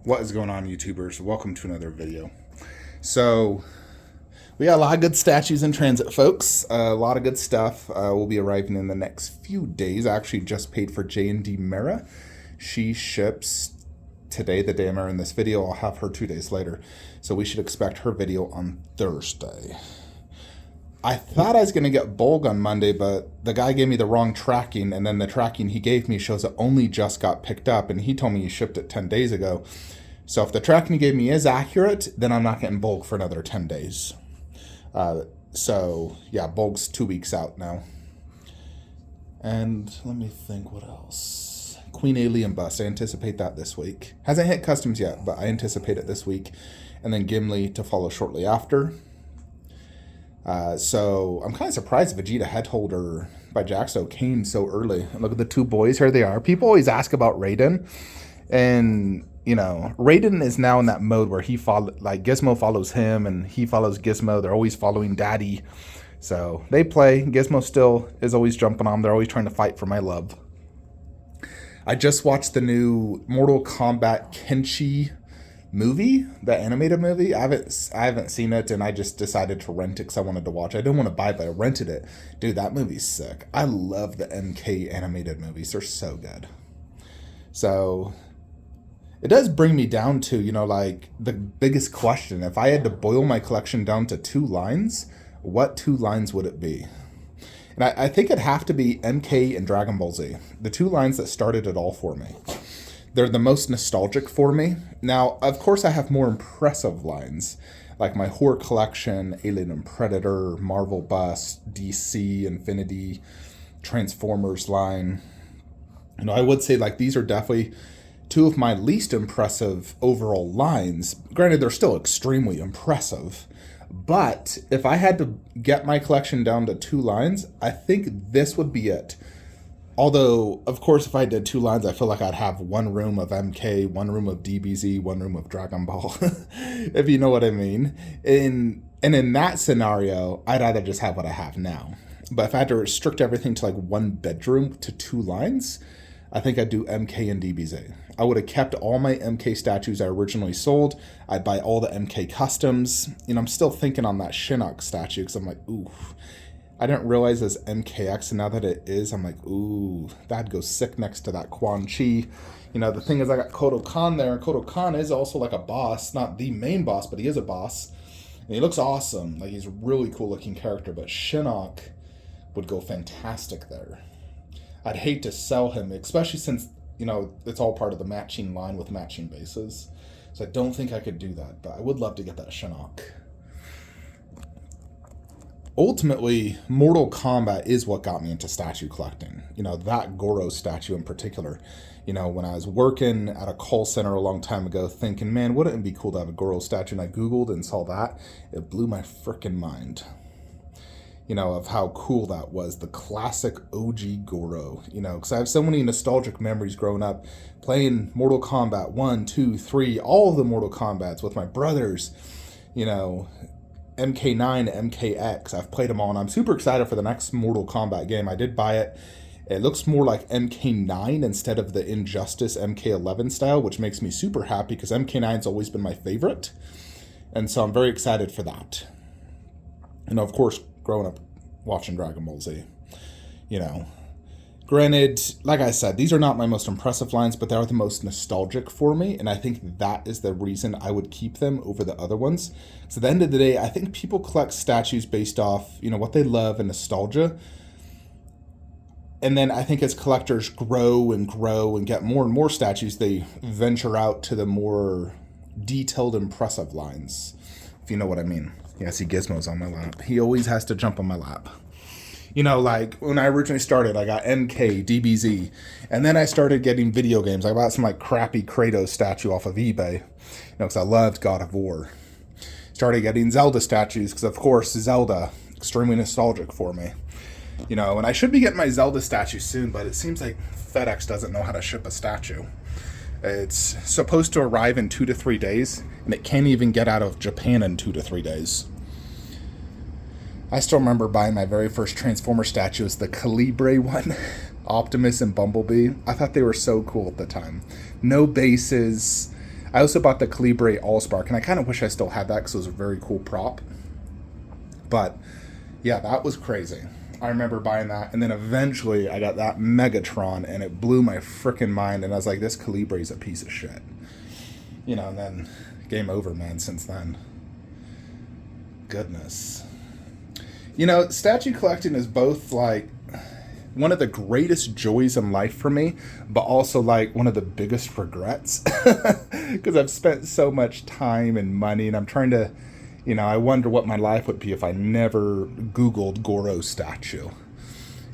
What is going on, YouTubers? Welcome to another video. So, we got a lot of good statues in transit, folks. A lot of good stuff will be arriving in the next few days. I actually just paid for J&D Mara. She ships today, the day I'm airing this video. I'll have her 2 days later. So we should expect her video on Thursday. I thought I was going to get Bulg on Monday, but the guy gave me the wrong tracking, and then the tracking he gave me shows it only just got picked up, and he told me he shipped it 10 days ago. So if the tracking he gave me is accurate, then I'm not getting Bulg for another 10 days. So, yeah, Bulg's 2 weeks out now. And let me think what else. Queen Alien Bust, I anticipate that this week. Hasn't hit customs yet, but I anticipate it this week. And then Gimli to follow shortly after. So I'm kind of surprised Vegeta Headholder by Jaxo came so early. And look at the two boys, here they are. People always ask about Raiden, and you know, Raiden is now in that mode where he Gizmo follows him and he follows Gizmo. They're always following Daddy. So they play. Gizmo still is always jumping on. They're always trying to fight for my love. I just watched the new Mortal Kombat Kenshi movie, the animated movie. I haven't seen it, and I just decided to rent it because I wanted to watch it. I didn't want to buy it, but I rented it. Dude, that movie's sick. I love the MK animated movies. They're so good. So it does bring me down to, you know, like the biggest question. If I had to boil my collection down to 2 lines, what 2 lines would it be? And I think it'd have to be MK and Dragon Ball Z. The 2 lines that started it all for me. They're the most nostalgic for me. Now, of course, I have more impressive lines, like my horror collection, Alien and Predator, Marvel Bust, DC, Infinity, Transformers line. You know, I would say like these are definitely 2 of my least impressive overall lines. Granted, they're still extremely impressive. But if I had to get my collection down to 2 lines, I think this would be it. Although, of course, if I did 2 lines, I feel like I'd have 1 room of MK, 1 room of DBZ, 1 room of Dragon Ball, if you know what I mean. And in that scenario, I'd either just have what I have now. But if I had to restrict everything to like 1 bedroom to 2 lines, I think I'd do MK and DBZ. I would have kept all my MK statues I originally sold. I'd buy all the MK customs. You know, I'm still thinking on that Shinnok statue because I'm like, ooh. I didn't realize this MKX, and now that it is, I'm like, ooh, that'd go sick next to that Quan Chi. You know, the thing is, I got Kodo Kan there, and Kodo Kan is also like a boss, not the main boss, but he is a boss, and he looks awesome. Like, he's a really cool looking character, but Shinnok would go fantastic there. I'd hate to sell him, especially since, you know, it's all part of the matching line with matching bases, so I don't think I could do that, but I would love to get that Shinnok. Ultimately, Mortal Kombat is what got me into statue collecting. You know, that Goro statue in particular. You know, when I was working at a call center a long time ago thinking, man, wouldn't it be cool to have a Goro statue? And I Googled and saw that. It blew my frickin' mind. You know, of how cool that was. The classic OG Goro. You know, because I have so many nostalgic memories growing up playing Mortal Kombat 1, 2, 3, all of the Mortal Kombats with my brothers. You know, MK9, MKX. I've played them all, and I'm super excited for the next Mortal Kombat game. I did buy it. It looks more like MK9 instead of the Injustice MK11 style, which makes me super happy because MK9's always been my favorite. And so I'm very excited for that. And of course, growing up watching Dragon Ball Z. You know, granted, like I said, these are not my most impressive lines, but they are the most nostalgic for me, and I think that is the reason I would keep them over the other ones. So at the end of the day, I think people collect statues based off, you know, what they love and nostalgia. And then I think as collectors grow and get more and more statues, they venture out to the more detailed, impressive lines, if you know what I mean. Yeah, see, Gizmo's on my lap. He always has to jump on my lap. You know, like, when I originally started, I got MK, DBZ, and then I started getting video games. I bought some, like, crappy Kratos statue off of eBay, you know, because I loved God of War. Started getting Zelda statues, because, of course, Zelda, extremely nostalgic for me. You know, and I should be getting my Zelda statue soon, but it seems like FedEx doesn't know how to ship a statue. It's supposed to arrive in 2 to 3 days, and it can't even get out of Japan in 2 to 3 days. I still remember buying my very first Transformer statue. It's the Calibre one. Optimus and Bumblebee. I thought they were so cool at the time. No bases. I also bought the Calibre Allspark, and I kind of wish I still had that because it was a very cool prop. But yeah, that was crazy. I remember buying that, and then eventually I got that Megatron, and it blew my freaking mind, and I was like, this Calibre is a piece of shit. You know, and then game over, man, since then. Goodness. You know, statue collecting is both like one of the greatest joys in life for me, but also like one of the biggest regrets because I've spent so much time and money, and I'm trying to, you know, I wonder what my life would be if I never Googled Goro's statue.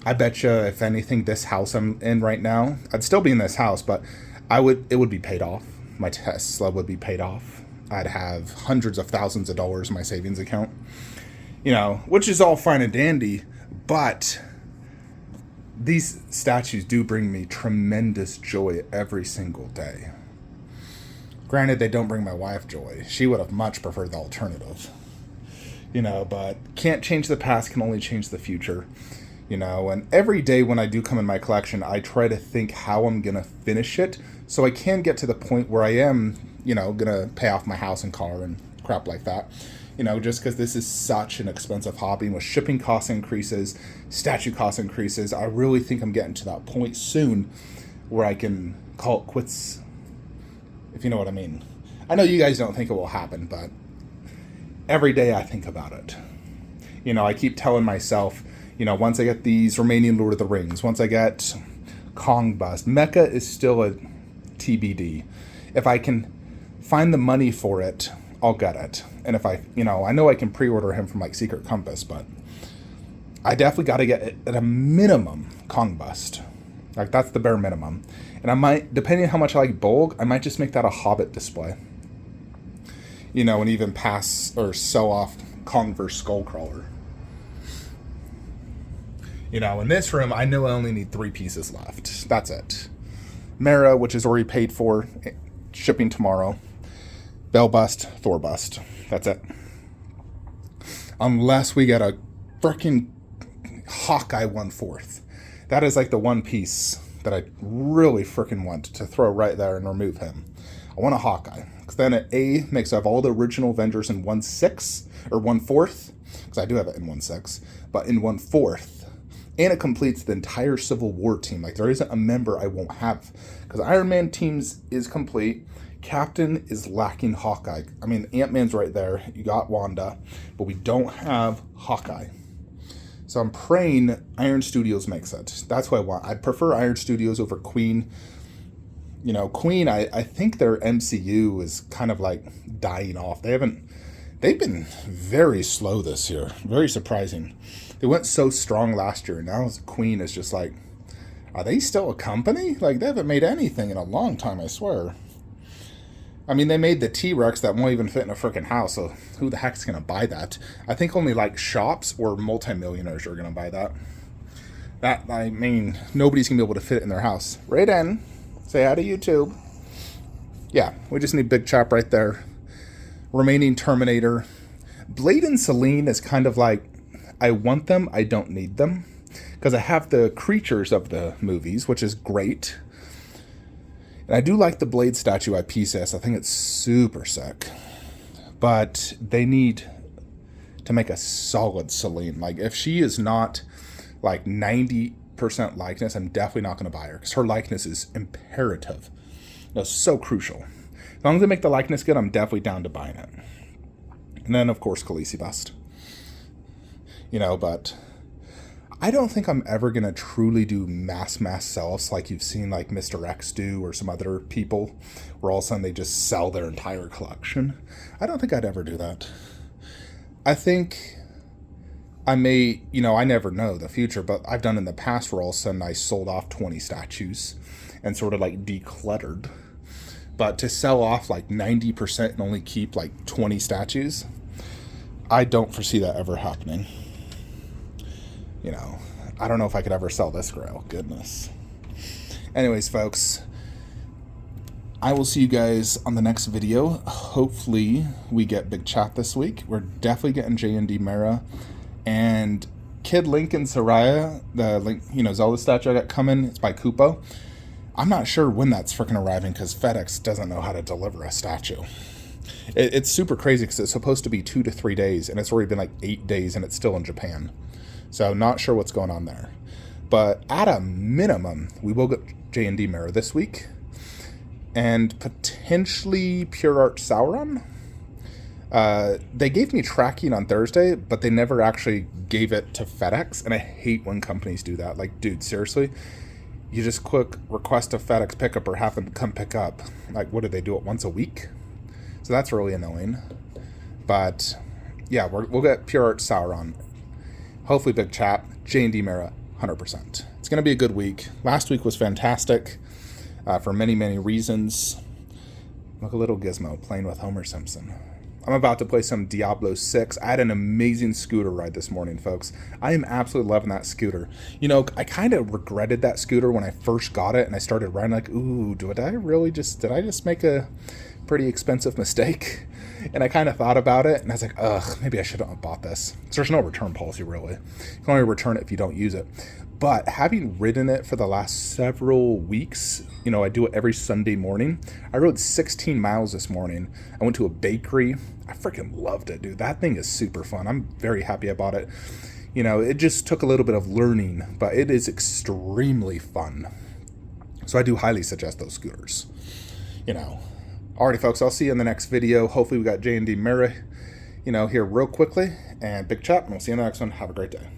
I bet you, if anything, this house I'm in right now, I'd still be in this house, but it would be paid off. My Tesla would be paid off. I'd have hundreds of thousands of dollars in my savings account, you know, which is all fine and dandy, but these statues do bring me tremendous joy every single day. Granted, they don't bring my wife joy. She would have much preferred the alternative, you know, but can't change the past, can only change the future, you know. And every day when I do come in my collection, I try to think how I'm going to finish it so I can get to the point where I am, you know, going to pay off my house and car and crap like that. You know, just because this is such an expensive hobby, and with shipping cost increases, statue cost increases, I really think I'm getting to that point soon where I can call it quits, if you know what I mean. I know you guys don't think it will happen, but every day I think about it. You know, I keep telling myself, you know, once I get these remaining Lord of the Rings, once I get Kong Bust, Mecha is still a TBD. If I can find the money for it, I'll get it. And if I, you know, I know I can pre-order him from like Secret Compass, but I definitely got to get it at a minimum Kong Bust. Like that's the bare minimum. And I might, depending on how much I like Bolg, I might just make that a Hobbit display. You know, and even pass or sell off Kong vs. Skullcrawler. You know, in this room, I know I only need 3 pieces left. That's it. Mara, which is already paid for, shipping tomorrow. Bell Bust, Thor Bust. That's it. Unless we get a freaking Hawkeye 1/4. That is like the one piece that I really freaking want to throw right there and remove him. I want a Hawkeye. Because then an A makes up all the original Avengers in 1/6 or 1/4. Because I do have it in 1/6. But in 1/4. And it completes the entire Civil War team. Like there isn't a member I won't have. Because Iron Man teams is complete. Captain is lacking Hawkeye. I mean, Ant-Man's right there. You got Wanda. But we don't have Hawkeye. So I'm praying Iron Studios makes it. That's what I want. I'd prefer Iron Studios over Queen. You know, Queen, I think their MCU is kind of like dying off. They've been very slow this year. Very surprising. They went so strong last year. Now Queen is just like, are they still a company? Like, they haven't made anything in a long time, I swear. I mean, they made the T-Rex that won't even fit in a freaking house, so who the heck's going to buy that? I think only, like, shops or multimillionaires are going to buy that. That, I mean, nobody's going to be able to fit it in their house. Right in. Say hi to YouTube. Yeah, we just need Big Chop right there. Remaining Terminator. Blade and Selene is kind of like, I want them, I don't need them. Because I have the creatures of the movies, which is great. And I do like the Blade statue by PCS. I think it's super sick. But they need to make a solid Selene. Like, if she is not, like, 90% likeness, I'm definitely not going to buy her. Because her likeness is imperative. It's so crucial. As long as they make the likeness good, I'm definitely down to buying it. And then, of course, Khaleesi bust. You know, but I don't think I'm ever going to truly do mass sell-offs like you've seen like Mr. X do or some other people where all of a sudden they just sell their entire collection. I don't think I'd ever do that. I think I may, you know, I never know the future, but I've done in the past where all of a sudden I sold off 20 statues and sort of like decluttered. But to sell off like 90% and only keep like 20 statues, I don't foresee that ever happening. You know, I don't know if I could ever sell this grail. Goodness. Anyways, folks, I will see you guys on the next video. Hopefully we get Big Chat this week. We're definitely getting J&D Mara. And Kid Link and Soraya, the Link, you know, Zelda statue I got coming. It's by Kupo. I'm not sure when that's freaking arriving because FedEx doesn't know how to deliver a statue. It's super crazy because it's supposed to be 2 to 3 days, and it's already been like 8 days, and it's still in Japan. So not sure what's going on there. But at a minimum, we will get J&D Mirror this week, and potentially Pure Art Sauron. They gave me tracking on Thursday, but they never actually gave it to FedEx, and I hate when companies do that. Like, dude, seriously? You just quick request a FedEx pickup or have them come pick up. Like, what do they do it once a week? So that's really annoying. But yeah, we'll get Pure Art Sauron. Hopefully, big chap. J&D Mira, 100%. It's going to be a good week. Last week was fantastic for many, many reasons. Look, a little Gizmo playing with Homer Simpson. I'm about to play some Diablo 6. I had an amazing scooter ride this morning, folks. I am absolutely loving that scooter. You know, I kind of regretted that scooter when I first got it, and I started riding like, ooh, did I just make a pretty expensive mistake? And I kind of thought about it, and I was like, ugh, maybe I shouldn't have bought this. So there's no return policy, really. You can only return it if you don't use it. But having ridden it for the last several weeks, you know, I do it every Sunday morning. I rode 16 miles this morning. I went to a bakery. I freaking loved it, dude. That thing is super fun. I'm very happy I bought it. You know, it just took a little bit of learning, but it is extremely fun. So I do highly suggest those scooters. You know. Alrighty, folks, I'll see you in the next video. Hopefully we got J&D Murray, you know, here real quickly. And big chat, and we'll see you in the next one. Have a great day.